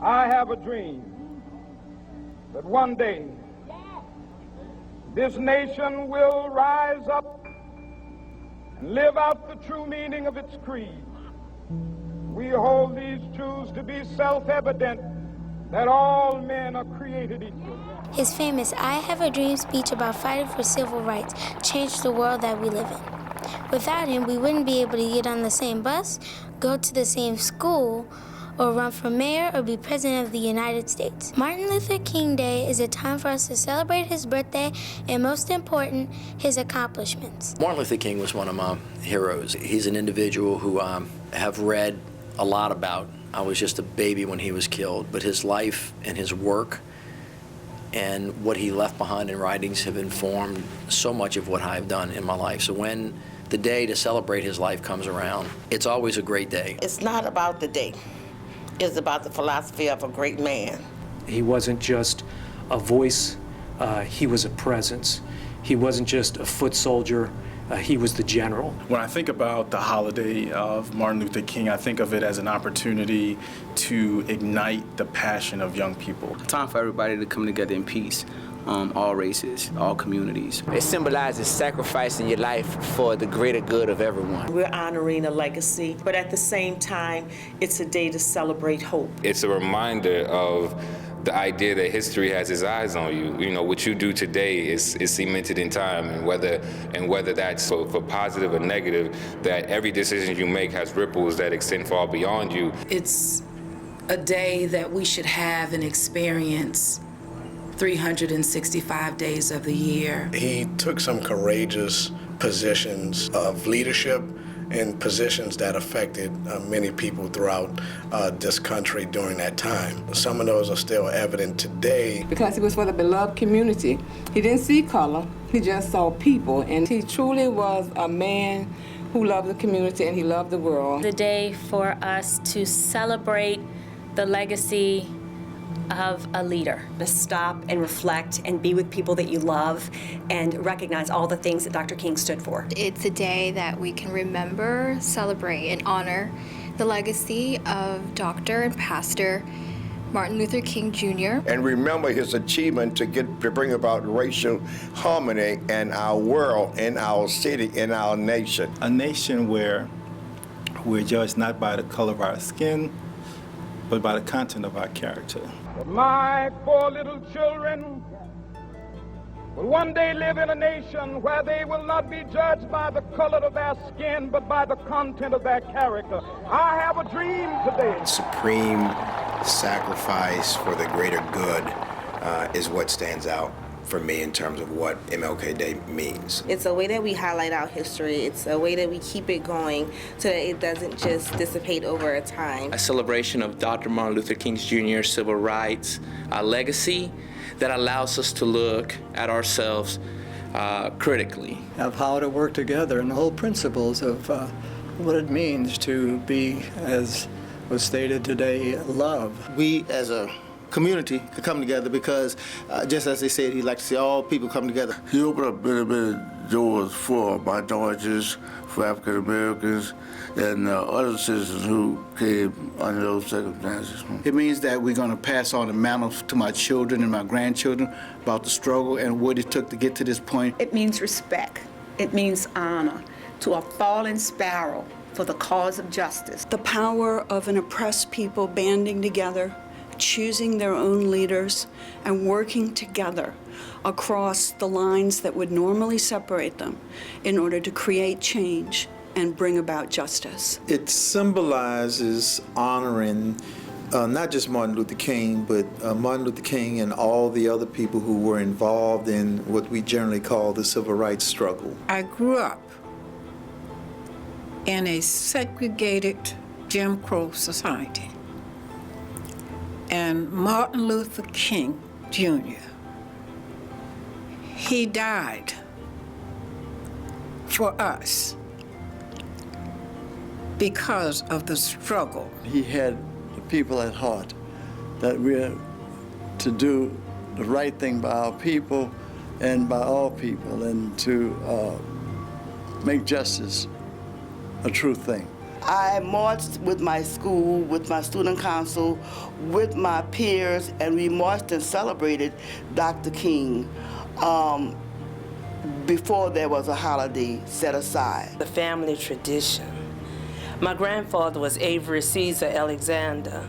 I have a dream that one day this nation will rise up and live out the true meaning of its creed. We hold these truths to be self-evident, that all men are created equal. His famous I Have a Dream speech about fighting for civil rights changed the world that we live in. Without him, we wouldn't be able to get on the same bus, go to the same school, or run for mayor or be president of the United States. Martin Luther King Day is a time for us to celebrate his birthday and, most important, his accomplishments. Martin Luther King was one of my heroes. He's an individual who I have read a lot about. I was just a baby when he was killed, but his life and his work and what he left behind in writings have informed so much of what I've done in my life. So when the day to celebrate his life comes around, it's always a great day. It's not about the day. It's about the philosophy of a great man. He wasn't just a voice, he was a presence. He wasn't just a foot soldier, he was the general. When I think about the holiday of Martin Luther King, I think of it as an opportunity to ignite the passion of young people. Time for everybody to come together in peace, all races, all communities. It symbolizes sacrificing your life for the greater good of everyone. We're honoring a legacy, but at the same time, it's a day to celebrate hope. It's a reminder of the idea that history has its eyes on you. You know, what you do today is cemented in time, and whether that's for positive or negative, that every decision you make has ripples that extend far beyond you. It's a day that we should have and experience 365 days of the year. He took some courageous positions of leadership in positions that affected many people throughout this country during that time. Some of those are still evident today. Because he was for the beloved community. He didn't see color, he just saw people, and he truly was a man who loved the community and he loved the world. The day for us to celebrate the legacy of a leader. To stop and reflect and be with people that you love and recognize all the things that Dr. King stood for. It's a day that we can remember, celebrate, and honor the legacy of Dr. and Pastor Martin Luther King Jr. And remember his achievement to bring about racial harmony in our world, in our city, in our nation. A nation where we're judged not by the color of our skin, but by the content of our character. My 4 little children will one day live in a nation where they will not be judged by the color of their skin, but by the content of their character. I have a dream today. Supreme sacrifice for the greater good is what stands out for me in terms of what MLK Day means. It's a way that we highlight our history. It's a way that we keep it going so that it doesn't just dissipate over a time. A celebration of Dr. Martin Luther King Jr. civil rights, a legacy that allows us to look at ourselves critically. Of how to work together and the whole principles of what it means to be, as was stated today, love. We as a community could come together because, just as they said, he'd like to see all people come together. He opened up many doors for minorities, for African Americans, and other citizens who came under those circumstances. It means that we're going to pass on the mantle to my children and my grandchildren about the struggle and what it took to get to this point. It means respect. It means honor to a fallen sparrow for the cause of justice. The power of an oppressed people banding together, choosing their own leaders, and working together across the lines that would normally separate them in order to create change and bring about justice. It symbolizes honoring not just Martin Luther King, but Martin Luther King and all the other people who were involved in what we generally call the civil rights struggle. I grew up in a segregated Jim Crow society. And Martin Luther King Jr., he died for us because of the struggle. He had the people at heart, that we're to do the right thing by our people and by all people, and to make justice a true thing. I marched with my school, with my student council, with my peers, and we marched and celebrated Dr. King before there was a holiday set aside. The family tradition. My grandfather was Avery Caesar Alexander,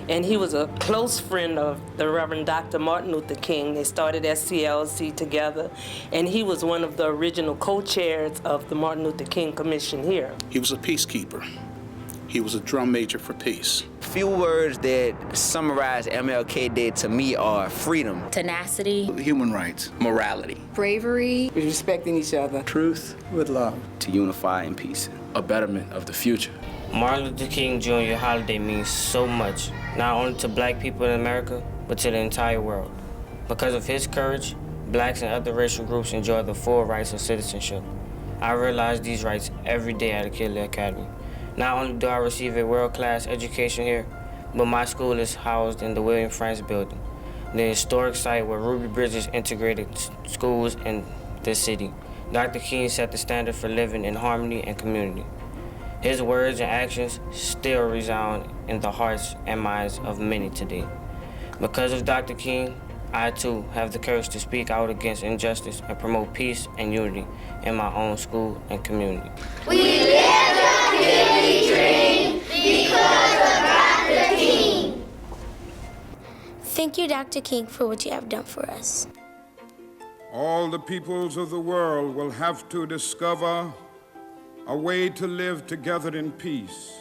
and he was a close friend of the Reverend Dr. Martin Luther King. They started SCLC together, and he was one of the original co-chairs of the Martin Luther King Commission here. He was a peacekeeper. He was a drum major for peace. Few words that summarize MLK Day to me are freedom, tenacity, human rights, morality, bravery, respecting each other, truth with love, to unify in peace, a betterment of the future. Martin Luther King Jr. holiday means so much, not only to black people in America, but to the entire world. Because of his courage, blacks and other racial groups enjoy the full rights of citizenship. I realize these rights every day at Achille Academy. Not only do I receive a world-class education here, but my school is housed in the William Francis Building, the historic site where Ruby Bridges integrated schools in this city. Dr. King set the standard for living in harmony and community. His words and actions still resound in the hearts and minds of many today. Because of Dr. King, I too have the courage to speak out against injustice and promote peace and unity in my own school and community. We live the community dream because of Dr. King. Thank you, Dr. King, for what you have done for us. All the peoples of the world will have to discover a way to live together in peace.